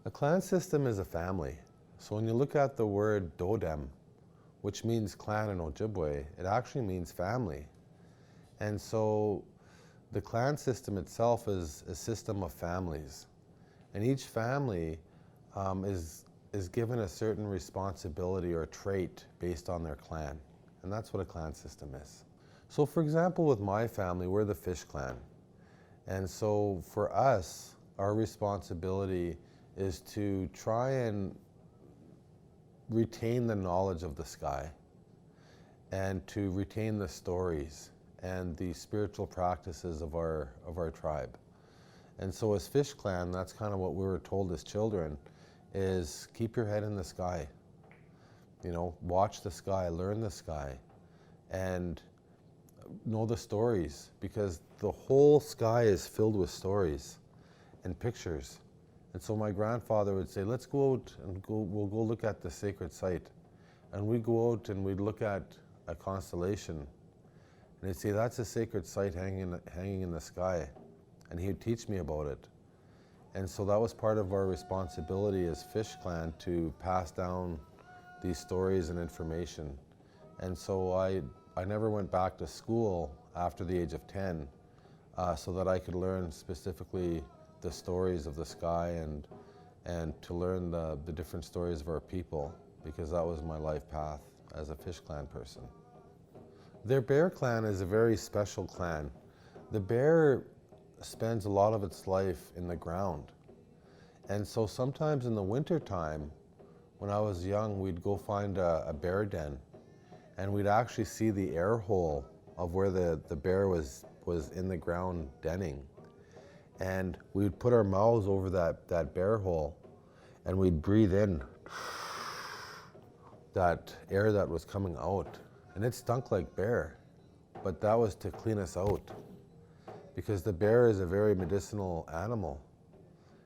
A clan system is a family. So when you look at the word Dodem, which means clan in Ojibwe, it actually means family. And so the clan system itself is a system of families. And each family is given a certain responsibility or trait based on their clan. And that's what a clan system is. So for example, with my family, we're the fish clan. And so for us, our responsibility is to try and retain the knowledge of the sky and to retain the stories and the spiritual practices of our tribe. And so as Fish Clan, that's kind of what we were told as children, is keep your head in the sky. You know, watch the sky, learn the sky, and know the stories, because the whole sky is filled with stories and pictures. And so my grandfather would say, let's go out and we'll go look at the sacred site. And we'd go out and we'd look at a constellation. And he'd say, that's a sacred site hanging in the sky. And he would teach me about it. And so that was part of our responsibility as Fish Clan, to pass down these stories and information. And so I never went back to school after the age of 10 so that I could learn specifically the stories of the sky and to learn the different stories of our people, because that was my life path as a Fish Clan person. Their bear clan is a very special clan. The bear spends a lot of its life in the ground. And so sometimes in the winter time, when I was young, we'd go find a bear den, and we'd actually see the air hole of where the bear was in the ground denning. And we'd put our mouths over that bear hole, and we'd breathe in that air that was coming out. And it stunk like bear, but that was to clean us out, because the bear is a very medicinal animal.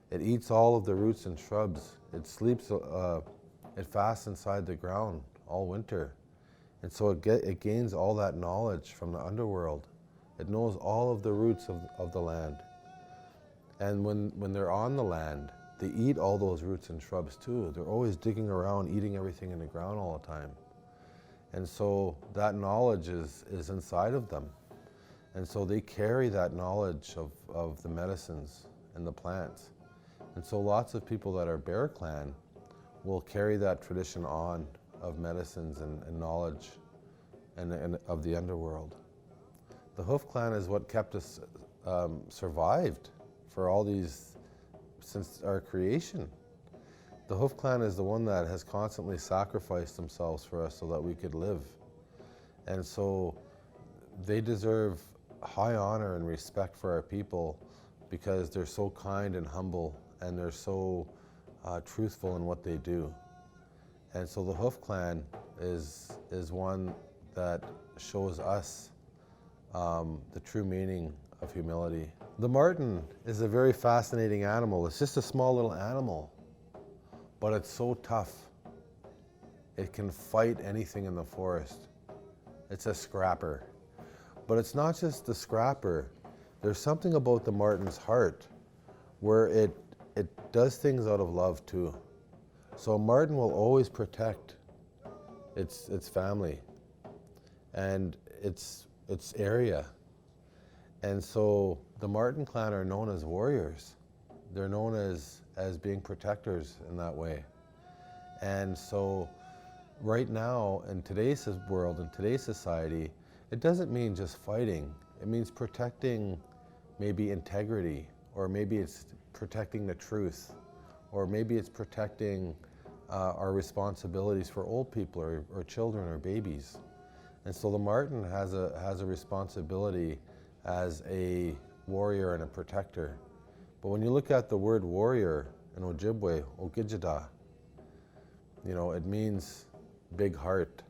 It eats all of the roots and shrubs. It sleeps, it fasts inside the ground all winter. And so it gains all that knowledge from the underworld. It knows all of the roots of the land. And when they're on the land, they eat all those roots and shrubs too. They're always digging around, eating everything in the ground all the time. And so that knowledge is inside of them. And so they carry that knowledge of the medicines and the plants. And so lots of people that are Bear Clan will carry that tradition on of medicines and knowledge and of the underworld. The Hoof Clan is what kept us survived for all these, since our creation. The Hoof Clan is the one that has constantly sacrificed themselves for us so that we could live. And so they deserve high honor and respect for our people, because they're so kind and humble, and they're so truthful in what they do. And so the Hoof Clan is one that shows us the true meaning of humility. The marten is a very fascinating animal. It's just a small little animal, but it's so tough. It can fight anything in the forest. It's a scrapper. But it's not just the scrapper. There's something about the marten's heart where it does things out of love too. So a marten will always protect its family and its area. And so the Marten clan are known as warriors. They're known as being protectors in that way. And so right now in today's world, in today's society, it doesn't mean just fighting. It means protecting maybe integrity, or maybe it's protecting the truth, or maybe it's protecting our responsibilities for old people or children or babies. And so the Marten has a responsibility as a warrior and a protector. But when you look at the word warrior in Ojibwe, Ogijada, you know, it means big heart.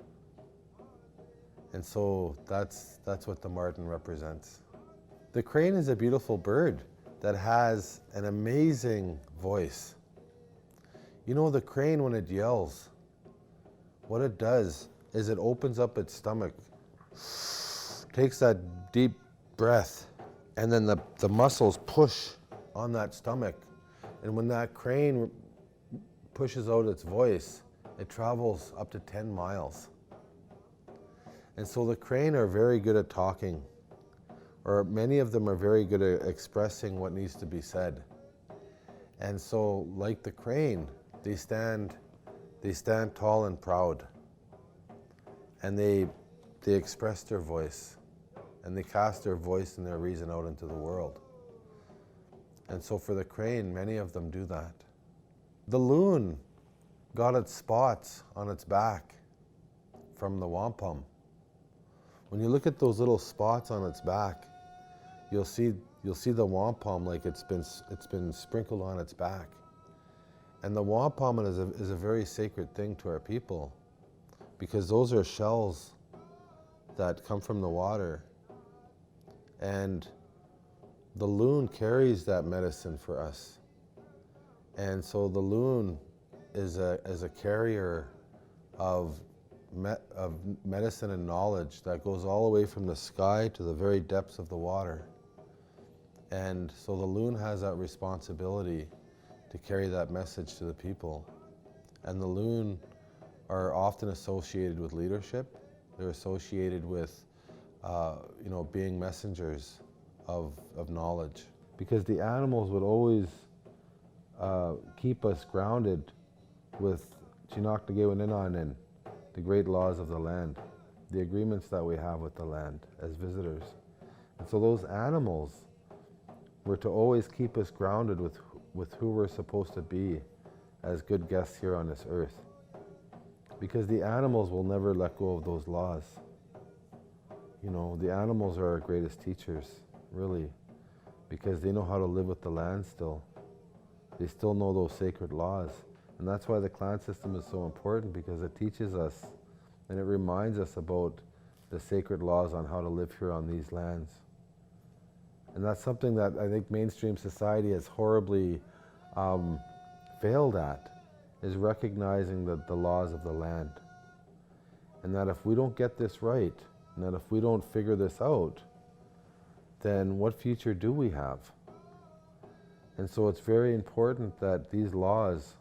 And so that's what the Marten represents. The crane is a beautiful bird that has an amazing voice. You know, the crane, when it yells, what it does is it opens up its stomach, takes that deep breath, and then the muscles push on that stomach. And when that crane pushes out its voice, it travels up to 10 miles. And so the crane are very good at talking, or many of them are very good at expressing what needs to be said. And so, like the crane, they stand tall and proud, and they express their voice, and they cast their voice and their reason out into the world. And so for the crane, many of them do that. The loon got its spots on its back from the wampum. When you look at those little spots on its back, you'll see the wampum like it's been sprinkled on its back. And the wampum is a very sacred thing to our people, because those are shells that come from the water. And the loon carries that medicine for us. And so the loon is a carrier of medicine and knowledge that goes all the way from the sky to the very depths of the water. And so the loon has that responsibility to carry that message to the people. And the loon are often associated with leadership. They're associated with being messengers of knowledge. Because the animals would always keep us grounded with Chinaknagewaninanen, the great laws of the land, the agreements that we have with the land as visitors. And so those animals were to always keep us grounded with who we're supposed to be as good guests here on this earth. Because the animals will never let go of those laws. You know, the animals are our greatest teachers, really, because they know how to live with the land still. They still know those sacred laws. And that's why the clan system is so important, because it teaches us and it reminds us about the sacred laws on how to live here on these lands. And that's something that I think mainstream society has horribly failed at, is recognizing the laws of the land. And that if we don't get this right, and that if we don't figure this out, then what future do we have? And so it's very important that these laws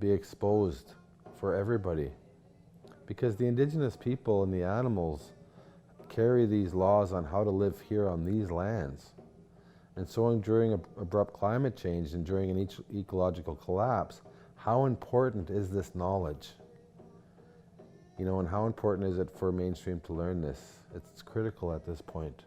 be exposed for everybody. Because the indigenous people and the animals carry these laws on how to live here on these lands. And so during abrupt climate change and during an ecological collapse, how important is this knowledge? You know, and how important is it for mainstream to learn this? It's critical at this point.